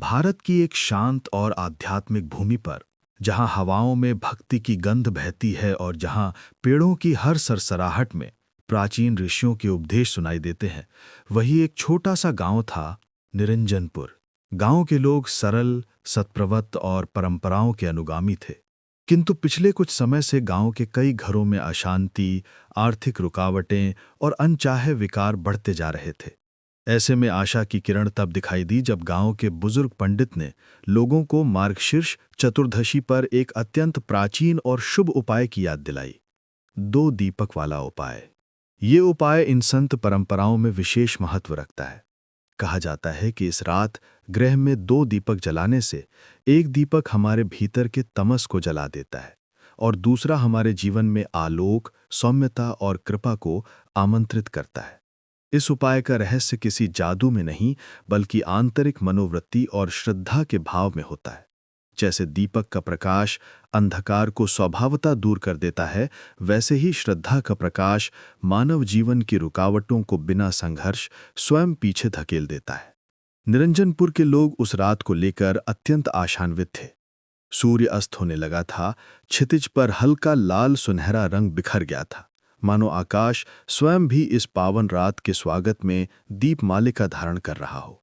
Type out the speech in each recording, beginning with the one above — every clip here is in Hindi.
भारत की एक शांत और आध्यात्मिक भूमि पर, जहां हवाओं में भक्ति की गंध बहती है और जहां पेड़ों की हर सरसराहट में प्राचीन ऋषियों के उपदेश सुनाई देते हैं, वही एक छोटा सा गांव था, निरंजनपुर। गांव के लोग सरल, सत्प्रवत और परंपराओं के अनुगामी थे। किंतु पिछले कुछ समय से गांव के कई घरों में अशांति, आर्थिक रुकावटें और अनचाहे विकार बढ़ते जा रहे थे। ऐसे में आशा की किरण तब दिखाई दी जब गांव के बुजुर्ग पंडित ने लोगों को मार्गशीर्ष चतुर्दशी पर एक अत्यंत प्राचीन और शुभ उपाय की याद दिलाई। 2 दीपक वाला उपाय। ये उपाय इन संत परंपराओं में विशेष महत्व रखता है। कहा जाता है कि इस रात गृह में 2 दीपक जलाने से एक दीपक हमारे भीतर के तमस को जला देता है और दूसरा हमारे जीवन में आलोक, सौम्यता और कृपा को आमंत्रित करता है। इस उपाय का रहस्य किसी जादू में नहीं, बल्कि आंतरिक मनोवृत्ति और श्रद्धा के भाव में होता है। जैसे दीपक का प्रकाश अंधकार को स्वभावतः दूर कर देता है, वैसे ही श्रद्धा का प्रकाश मानव जीवन की रुकावटों को बिना संघर्ष स्वयं पीछे धकेल देता है। निरंजनपुर के लोग उस रात को लेकर अत्यंत आशान्वित थे। सूर्य अस्त होने लगा था, क्षितिज पर हल्का लाल सुनहरा रंग बिखर गया था, मानो आकाश स्वयं भी इस पावन रात के स्वागत में दीपमालिका धारण कर रहा हो।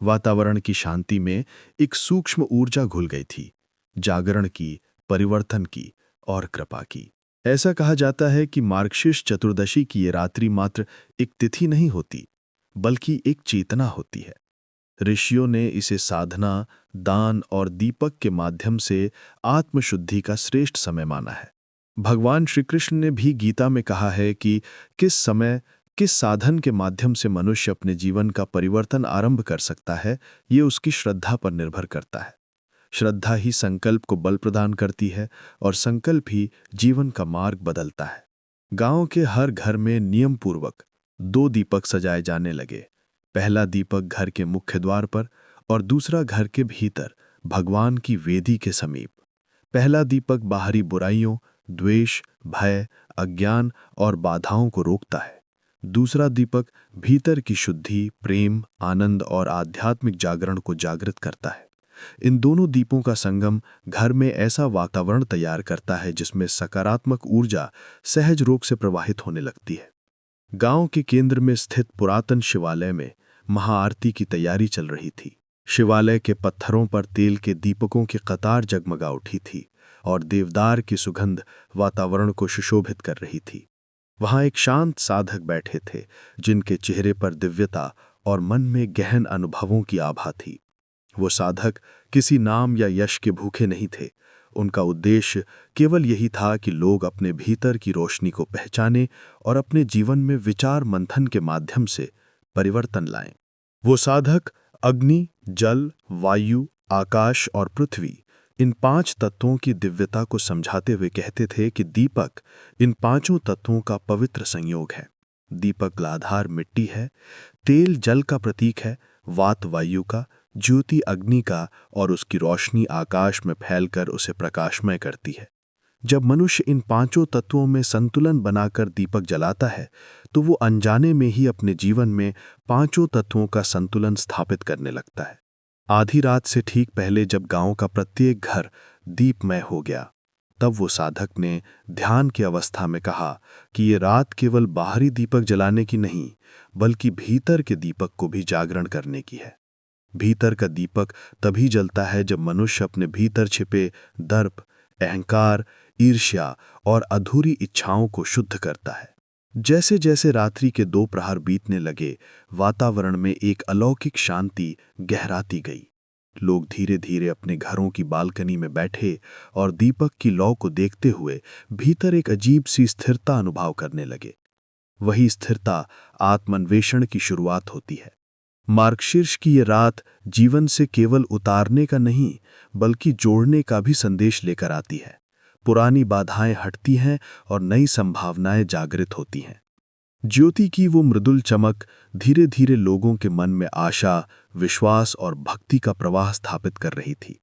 वातावरण की शांति में एक सूक्ष्म ऊर्जा घुल गई थी, जागरण की, परिवर्तन की और कृपा की। ऐसा कहा जाता है कि मार्गशीर्ष चतुर्दशी की ये रात्रि मात्र एक तिथि नहीं होती, बल्कि एक चेतना होती है। ऋषियों ने इसे साधना, दान और दीपक के माध्यम से आत्मशुद्धि का श्रेष्ठ समय माना है। भगवान श्री कृष्ण ने भी गीता में कहा है कि किस समय, किस साधन के माध्यम से मनुष्य अपने जीवन का परिवर्तन आरंभ कर सकता है, ये उसकी श्रद्धा पर निर्भर करता है। श्रद्धा ही संकल्प को बल प्रदान करती है और संकल्प ही जीवन का मार्ग बदलता है। गांव के हर घर में नियम पूर्वक 2 दीपक सजाए जाने लगे। पहला दीपक घर के मुख्य द्वार पर और दूसरा घर के भीतर भगवान की वेदी के समीप। पहला दीपक बाहरी बुराइयों, द्वेष, भय, अज्ञान और बाधाओं को रोकता है। दूसरा दीपक भीतर की शुद्धि, प्रेम, आनंद और आध्यात्मिक जागरण को जागृत करता है। इन दोनों दीपों का संगम घर में ऐसा वातावरण तैयार करता है जिसमें सकारात्मक ऊर्जा सहज रूप से प्रवाहित होने लगती है। गांव के केंद्र में स्थित पुरातन शिवालय में महाआरती की तैयारी चल रही थी। शिवालय के पत्थरों पर तेल के दीपकों की कतार जगमगा उठी थी और देवदार की सुगंध वातावरण को सुशोभित कर रही थी। वहां एक शांत साधक बैठे थे, जिनके चेहरे पर दिव्यता और मन में गहन अनुभवों की आभा थी। वो साधक किसी नाम या यश के भूखे नहीं थे। उनका उद्देश्य केवल यही था कि लोग अपने भीतर की रोशनी को पहचानें और अपने जीवन में विचार मंथन के माध्यम से परिवर्तन लाएं। वो साधक अग्नि, जल, वायु, आकाश और पृथ्वी, इन 5 तत्वों की दिव्यता को समझाते हुए कहते थे कि दीपक इन 5 तत्वों का पवित्र संयोग है। दीपक का आधार मिट्टी है, तेल जल का प्रतीक है, वात वायु का, ज्योति अग्नि का और उसकी रोशनी आकाश में फैलकर उसे प्रकाशमय करती है। जब मनुष्य इन 5 तत्वों में संतुलन बनाकर दीपक जलाता है, तो वो अनजाने में ही अपने जीवन में 5 तत्वों का संतुलन स्थापित करने लगता है। आधी रात से ठीक पहले जब गांव का प्रत्येक घर दीपमय हो गया, तब वो साधक ने ध्यान की अवस्था में कहा कि ये रात केवल बाहरी दीपक जलाने की नहीं, बल्कि भीतर के दीपक को भी जागरण करने की है। भीतर का दीपक तभी जलता है जब मनुष्य अपने भीतर छिपे दर्प, अहंकार, ईर्ष्या और अधूरी इच्छाओं को शुद्ध करता है। जैसे जैसे रात्रि के 2 प्रहर बीतने लगे, वातावरण में एक अलौकिक शांति गहराती गई। लोग धीरे धीरे अपने घरों की बालकनी में बैठे और दीपक की लौ को देखते हुए भीतर एक अजीब सी स्थिरता अनुभव करने लगे। वही स्थिरता आत्मान्वेषण की शुरुआत होती है। मार्गशीर्ष की ये रात जीवन से केवल उतारने का नहीं, बल्कि जोड़ने का भी संदेश लेकर आती है। पुरानी बाधाएं हटती हैं और नई संभावनाएं जागृत होती हैं। ज्योति की वो मृदुल चमक धीरे धीरे लोगों के मन में आशा, विश्वास और भक्ति का प्रवाह स्थापित कर रही थी।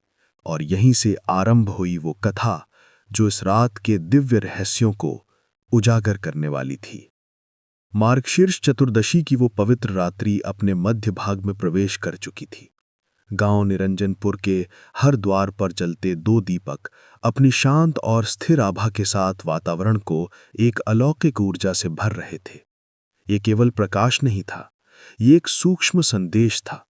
और यहीं से आरंभ हुई वो कथा जो इस रात के दिव्य रहस्यों को उजागर करने वाली थी। मार्गशीर्ष चतुर्दशी की वो पवित्र रात्रि अपने मध्य भाग में प्रवेश कर चुकी थी। गांव निरंजनपुर के हर द्वार पर जलते 2 दीपक अपनी शांत और स्थिर आभा के साथ वातावरण को एक अलौकिक ऊर्जा से भर रहे थे। ये केवल प्रकाश नहीं था, ये एक सूक्ष्म संदेश था,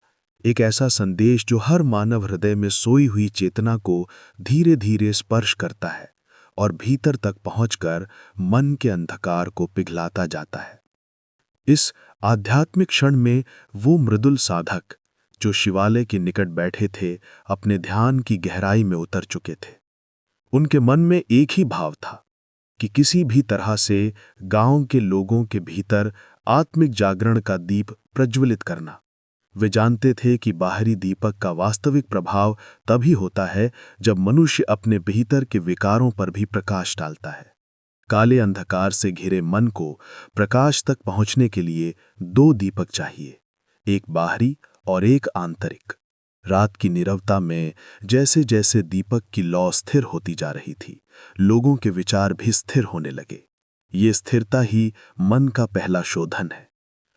एक ऐसा संदेश जो हर मानव हृदय में सोई हुई चेतना को धीरे धीरे स्पर्श करता है और भीतर तक पहुंचकर मन के अंधकार को पिघलाता जाता है। इस आध्यात्मिक क्षण में वो मृदुल साधक जो शिवालय के निकट बैठे थे, अपने ध्यान की गहराई में उतर चुके थे। उनके मन में एक ही भाव था कि किसी भी तरह से गांव के लोगों के भीतर आत्मिक जागरण का दीप प्रज्वलित करना। वे जानते थे कि बाहरी दीपक का वास्तविक प्रभाव तभी होता है जब मनुष्य अपने भीतर के विकारों पर भी प्रकाश डालता है। काले अंधकार से घिरे मन को प्रकाश तक पहुंचने के लिए 2 दीपक चाहिए, एक बाहरी और एक आंतरिक। रात की नीरवता में जैसे जैसे दीपक की लौ स्थिर होती जा रही थी, लोगों के विचार भी स्थिर होने लगे। ये स्थिरता ही मन का पहला शोधन है।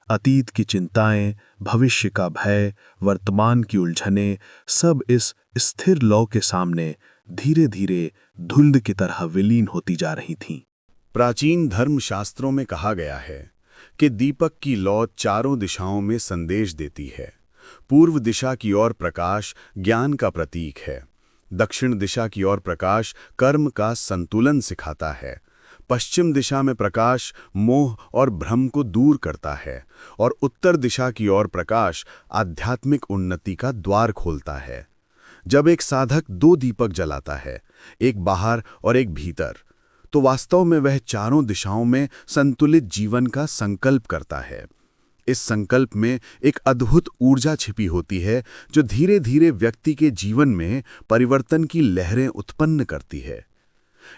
अतीत की चिंताएं, भविष्य का भय, वर्तमान की उलझनें, सब इस स्थिर लौ के सामने धीरे धीरे धुंध की तरह विलीन होती जा रही थीं। प्राचीन धर्मशास्त्रों में कहा गया है कि दीपक की लौ चारों दिशाओं में संदेश देती है। पूर्व दिशा की ओर प्रकाश ज्ञान का प्रतीक है, दक्षिण दिशा की ओर प्रकाश कर्म का संतुलन सिखाता है, पश्चिम दिशा में प्रकाश मोह और भ्रम को दूर करता है और उत्तर दिशा की ओर प्रकाश आध्यात्मिक उन्नति का द्वार खोलता है। जब एक साधक 2 दीपक जलाता है, एक बाहर और एक भीतर, तो वास्तव में वह चारों दिशाओं में संतुलित जीवन का संकल्प करता है। इस संकल्प में एक अद्भुत ऊर्जा छिपी होती है जो धीरे धीरे व्यक्ति के जीवन में परिवर्तन की लहरें उत्पन्न करती है।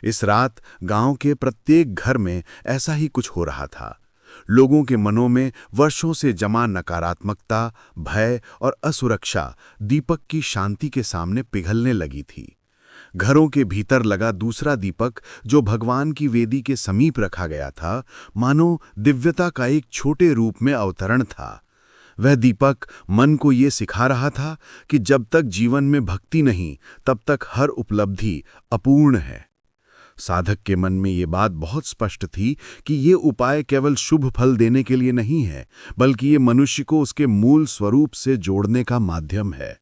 इस रात गांव के प्रत्येक घर में ऐसा ही कुछ हो रहा था। लोगों के मनों में वर्षों से जमा नकारात्मकता, भय और असुरक्षा दीपक की शांति के सामने पिघलने लगी थी। घरों के भीतर लगा दूसरा दीपक, जो भगवान की वेदी के समीप रखा गया था, मानो दिव्यता का एक छोटे रूप में अवतरण था। वह दीपक मन को ये सिखा रहा था कि जब तक जीवन में भक्ति नहीं, तब तक हर उपलब्धि अपूर्ण है। साधक के मन में ये बात बहुत स्पष्ट थी कि ये उपाय केवल शुभ फल देने के लिए नहीं है, बल्कि ये मनुष्य को उसके मूल स्वरूप से जोड़ने का माध्यम है।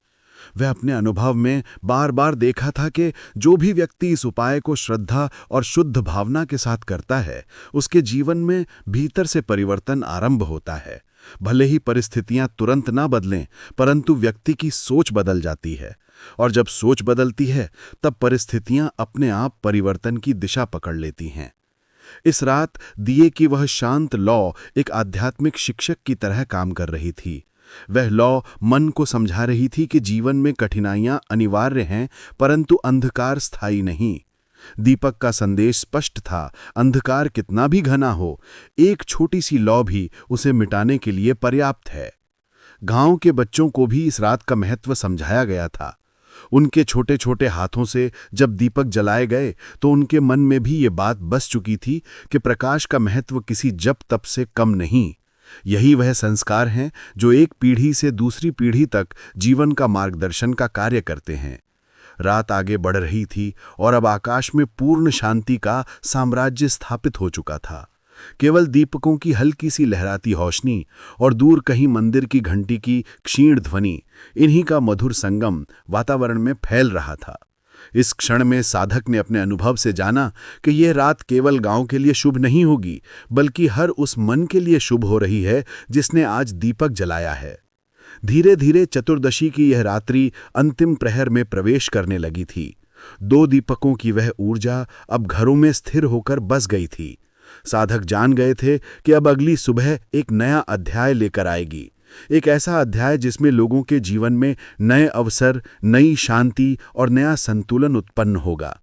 वह अपने अनुभव में बार बार देखा था कि जो भी व्यक्ति इस उपाय को श्रद्धा और शुद्ध भावना के साथ करता है, उसके जीवन में भीतर से परिवर्तन आरंभ होता है। भले ही परिस्थितियां तुरंत ना बदलें, परंतु व्यक्ति की सोच बदल जाती है, और जब सोच बदलती है, तब परिस्थितियां अपने आप परिवर्तन की दिशा पकड़ लेती हैं। इस रात दिए की वह शांत लौ एक आध्यात्मिक शिक्षक की तरह काम कर रही थी। वह लौ मन को समझा रही थी कि जीवन में कठिनाइयां अनिवार्य हैं, परंतु अंधकार स्थायी नहीं। दीपक का संदेश स्पष्ट था, अंधकार कितना भी घना हो, एक छोटी सी लौ भी उसे मिटाने के लिए पर्याप्त है। गांव के बच्चों को भी इस रात का महत्व समझाया गया था। उनके छोटे छोटे हाथों से जब दीपक जलाए गए, तो उनके मन में भी ये बात बस चुकी थी कि प्रकाश का महत्व किसी जप तप से कम नहीं। यही वह संस्कार हैं जो एक पीढ़ी से दूसरी पीढ़ी तक जीवन का मार्गदर्शन का कार्य करते हैं। रात आगे बढ़ रही थी और अब आकाश में पूर्ण शांति का साम्राज्य स्थापित हो चुका था। केवल दीपकों की हल्की सी लहराती रोशनी और दूर कहीं मंदिर की घंटी की क्षीण ध्वनि, इन्हीं का मधुर संगम वातावरण में फैल रहा था। इस क्षण में साधक ने अपने अनुभव से जाना कि यह रात केवल गांव के लिए शुभ नहीं होगी, बल्कि हर उस मन के लिए शुभ हो रही है जिसने आज दीपक जलाया है। धीरे धीरे चतुर्दशी की यह रात्रि अंतिम प्रहर में प्रवेश करने लगी थी। 2 दीपकों की वह ऊर्जा अब घरों में स्थिर होकर बस गई थी। साधक जान गए थे कि अब अगली सुबह एक नया अध्याय लेकर आएगी, एक ऐसा अध्याय जिसमें लोगों के जीवन में नए अवसर, नई शांति और नया संतुलन उत्पन्न होगा।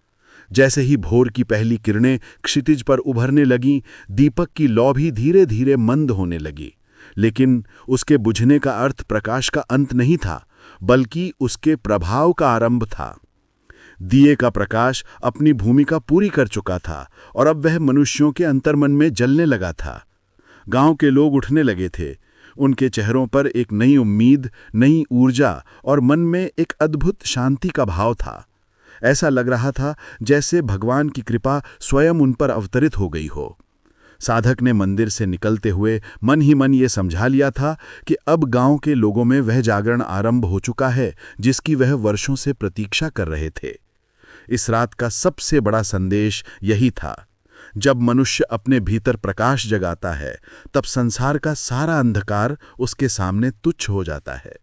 जैसे ही भोर की पहली किरणें क्षितिज पर उभरने लगीं, दीपक की लौ भी धीरे धीरे मंद होने लगी। लेकिन उसके बुझने का अर्थ प्रकाश का अंत नहीं था, बल्कि उसके प्रभाव का आरंभ था। दिए का प्रकाश अपनी भूमिका पूरी कर चुका था और अब वह मनुष्यों के अंतर्मन में जलने लगा था। गांव के लोग उठने लगे थे। उनके चेहरों पर एक नई उम्मीद, नई ऊर्जा और मन में एक अद्भुत शांति का भाव था। ऐसा लग रहा था जैसे भगवान की कृपा स्वयं उन पर अवतरित हो गई हो। साधक ने मंदिर से निकलते हुए मन ही मन ये समझा लिया था कि अब गांव के लोगों में वह जागरण आरंभ हो चुका है जिसकी वह वर्षों से प्रतीक्षा कर रहे थे। इस रात का सबसे बड़ा संदेश यही था, जब मनुष्य अपने भीतर प्रकाश जगाता है तब संसार का सारा अंधकार उसके सामने तुच्छ हो जाता है।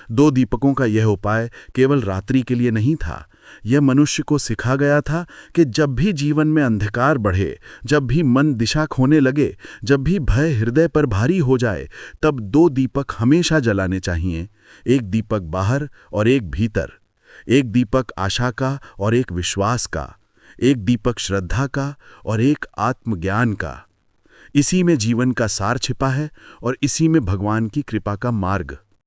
2 दीपकों का यह उपाय केवल रात्रि के लिए नहीं था, यह मनुष्य को सिखा गया था कि जब भी जीवन में अंधकार बढ़े, जब भी मन दिशा खोने लगे, जब भी भय हृदय पर भारी हो जाए, तब 2 दीपक हमेशा जलाने चाहिए, एक दीपक बाहर और एक भीतर, एक दीपक आशा का और एक विश्वास का, एक दीपक श्रद्धा का और एक आत्मज्ञान का। इसी में जीवन का सार छिपा है और इसी में भगवान की कृपा का मार्ग।